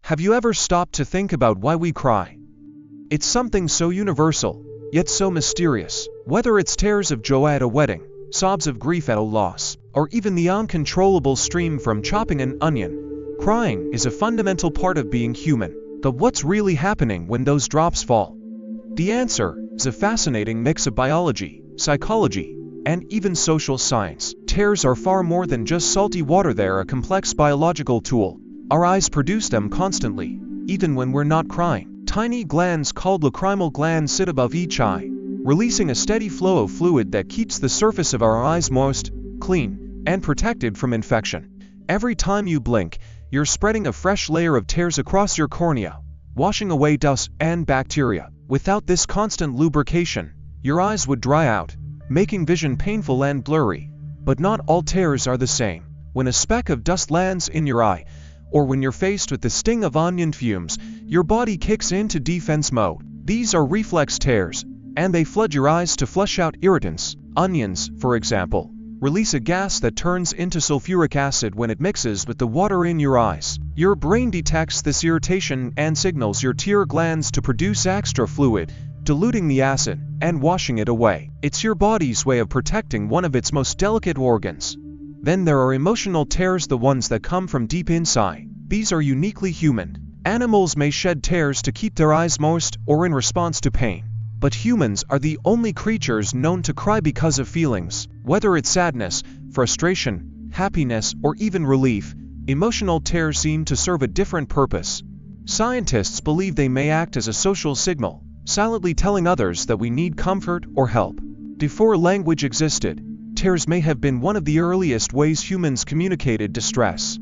Have you ever stopped to think about why we cry? It's something so universal, yet so mysterious. Whether it's tears of joy at a wedding, sobs of grief at a loss, or even the uncontrollable stream from chopping an onion, crying is a fundamental part of being human. But what's really happening when those drops fall? The answer is a fascinating mix of biology, psychology, and even social science. Tears are far more than just salty water. They're a complex biological tool. Our eyes produce them constantly, even when we're not crying. Tiny glands called lacrimal glands sit above each eye, releasing a steady flow of fluid that keeps the surface of our eyes moist, clean, and protected from infection. Every time you blink, you're spreading a fresh layer of tears across your cornea, washing away dust and bacteria. Without this constant lubrication, your eyes would dry out, making vision painful and blurry. But not all tears are the same. When a speck of dust lands in your eye, or when you're faced with the sting of onion fumes, your body kicks into defense mode. These are reflex tears, and they flood your eyes to flush out irritants. Onions, for example, release a gas that turns into sulfuric acid when it mixes with the water in your eyes. Your brain detects this irritation and signals your tear glands to produce extra fluid, diluting the acid and washing it away. It's your body's way of protecting one of its most delicate organs. Then there are emotional tears, the ones that come from deep inside. These are uniquely human. Animals may shed tears to keep their eyes moist or in response to pain. But humans are the only creatures known to cry because of feelings. Whether it's sadness, frustration, happiness, or even relief, emotional tears seem to serve a different purpose. Scientists believe they may act as a social signal, silently telling others that we need comfort or help. Before language existed, tears may have been one of the earliest ways humans communicated distress.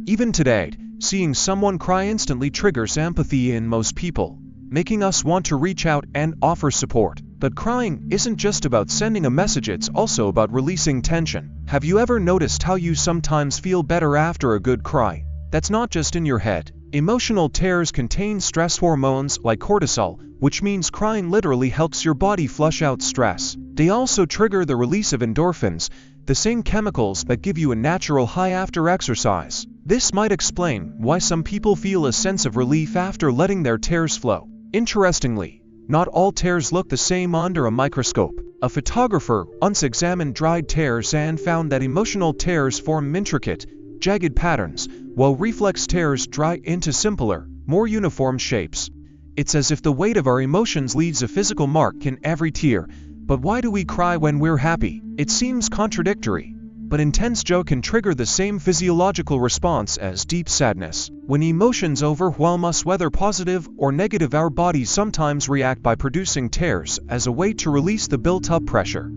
Even today, seeing someone cry instantly triggers empathy in most people, making us want to reach out and offer support. But crying isn't just about sending a message, it's also about releasing tension. Have you ever noticed how you sometimes feel better after a good cry? That's not just in your head. Emotional tears contain stress hormones like cortisol, which means crying literally helps your body flush out stress. They also trigger the release of endorphins, the same chemicals that give you a natural high after exercise. This might explain why some people feel a sense of relief after letting their tears flow. Interestingly, not all tears look the same under a microscope. A photographer once examined dried tears and found that emotional tears form intricate, jagged patterns, while reflex tears dry into simpler, more uniform shapes. It's as if the weight of our emotions leaves a physical mark in every tear. But why do we cry when we're happy? It seems contradictory, but intense joy can trigger the same physiological response as deep sadness. When emotions overwhelm us, whether positive or negative, our bodies sometimes react by producing tears as a way to release the built-up pressure.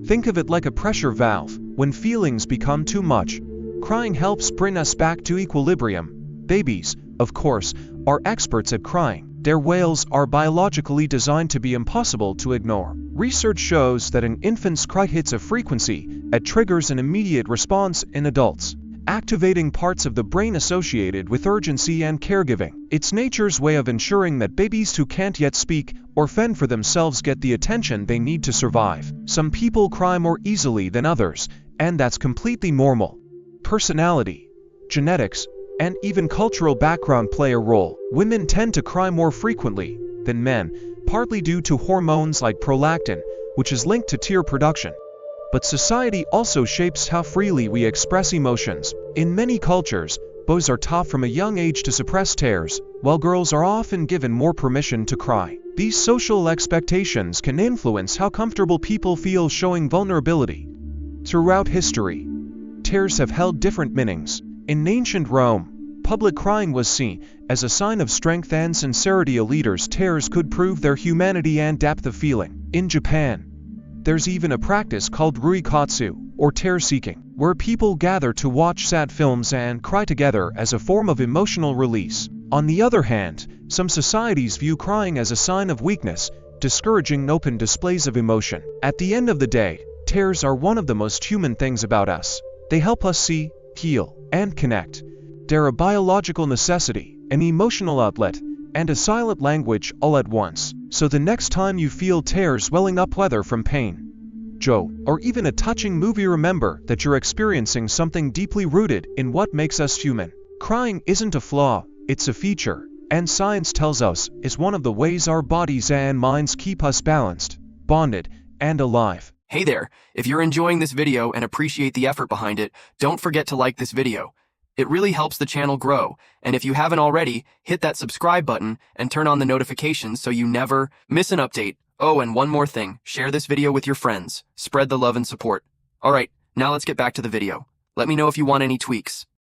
Think of it like a pressure valve. When feelings become too much, crying helps bring us back to equilibrium. Babies, of course, are experts at crying. Their wails are biologically designed to be impossible to ignore. Research shows that an infant's cry hits a frequency that triggers an immediate response in adults, activating parts of the brain associated with urgency and caregiving. It's nature's way of ensuring that babies who can't yet speak or fend for themselves get the attention they need to survive. Some people cry more easily than others, and that's completely normal. Personality, genetics, and even cultural background play a role. Women tend to cry more frequently than men, partly due to hormones like prolactin, which is linked to tear production. But society also shapes how freely we express emotions. In many cultures, boys are taught from a young age to suppress tears, while girls are often given more permission to cry. These social expectations can influence how comfortable people feel showing vulnerability. Throughout history, tears have held different meanings. In ancient Rome, public crying was seen as a sign of strength and sincerity. A leader's tears could prove their humanity and depth of feeling. In Japan, there's even a practice called ruikatsu, or tear-seeking, where people gather to watch sad films and cry together as a form of emotional release. On the other hand, some societies view crying as a sign of weakness, discouraging open displays of emotion. At the end of the day, tears are one of the most human things about us. They help us see, heal, and connect. They're a biological necessity, an emotional outlet, and a silent language all at once. So the next time you feel tears welling up, whether from pain, joy, or even a touching movie, remember that you're experiencing something deeply rooted in what makes us human. Crying isn't a flaw, It's a feature, and science tells us, is one of the ways our bodies and minds keep us balanced, bonded, and alive. Hey there, if you're enjoying this video and appreciate the effort behind it, don't forget to like this video. It really helps the channel grow, and if you haven't already, hit that subscribe button and turn on the notifications so you never miss an update. Oh, and one more thing, share this video with your friends. Spread the love and support. Alright, now let's get back to the video. Let me know if you want any tweaks.